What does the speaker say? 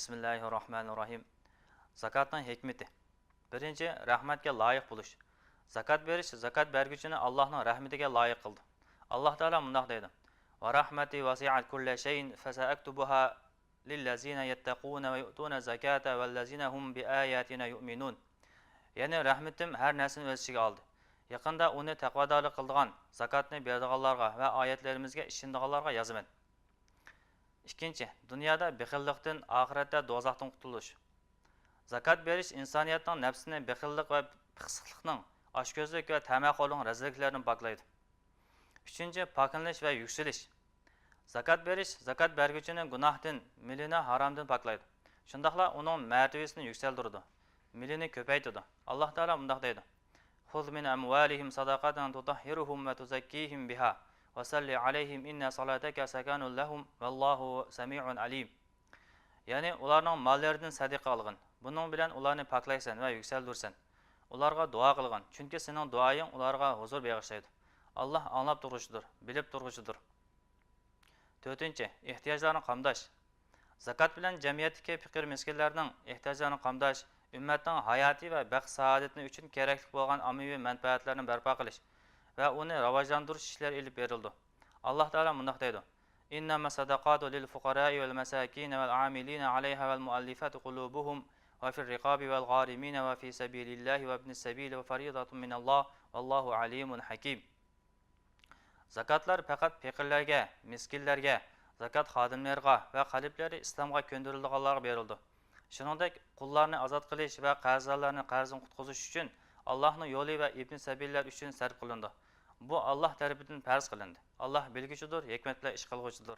Bismillahirrahmanirrahim. Zakatning hikmati. Birinchi, rahmatga loyiq bo'lish. Zakat berish zakat berguchini Allohning rahmatiga loyiq qildi. Alloh taolo bunday deydi: "Va rahmati wasi'at kulli shay'in fasa'aktubuha lillazina yattaquna va yu'tuna zakata wallazina hum biayatina yu'minun." Ya'ni rahmatim har narsani o'z ichiga oldi. Yaqinda uni taqvodorlik qildigan, zakatni beradiganlarga va oyatlarimizga ishonadiganlarga yozaman. Ikkinchi, dunyoda bexillikdan, oxiratda do'zaxdan qutulish. Zakat berish insoniyatning nafsini bexillik va pixsiqlikning, oshko'zlik va tamaxo'rlikning razilliklaridan poklaydi. Uchinchi, poklanish va yuksalish. Zakat berish zakat berguchining gunohdan, milini haromdan poklaydi. Shundaqla uning martabasini yuksaltiradi, milini ko'paytiradi. Alloh taolo bunday deydi: "Xuz min amwalihim sadaqatan tutahhiruhum va tuzakkihim biha va salli alayhim inna salataka sakanun lahum vallohu sami'un alim." Ya'ni ularning mollaridan sadaqa olgin. Buning bilan ularni poklaysan va yuksaltirsan. Ularga duo qilgin, chunki sening duoying ularga huzur bag'ishlaydi. Alloh anglab turg'uchidir, bilib turg'uchidir. To'rtinchi, ehtiyojlarni qamdash. Zakat bilan jamiyatdagi faqir miskinlarning ehtiyojlarini qamdash, ummatning hayoti va baxt saodatini uchun kerakli bo'lgan ommaviy manfaatlarni barpo qilish va uni rivojlantirish ishlari olib berildi. Alloh taolo bunday deydi: "Innama sadaqatu lil fuqara'i wal masakin wal 'amilina 'alayha wal mu'allifati qulubuhum va fir riqabi wal gharimina va fi sabilillahi va ibnis sabil va fariidatun minalloh vallohu alimun hakim." Zakatlar faqat faqirlarga, miskinlarga, zakat xodimlariga va qalblari islomga ko'ndirilganlarga berildi. Shuningdek, qullarni ozod qilish va qarzdorlarni qarzdan qutqizish uchun Allohning yo'li va ibn sabillar uchun sarf qilindi. Bu Alloh tarafidan farz qilindi. Alloh bilguchidir, hikmat bilan ish qilguchidir.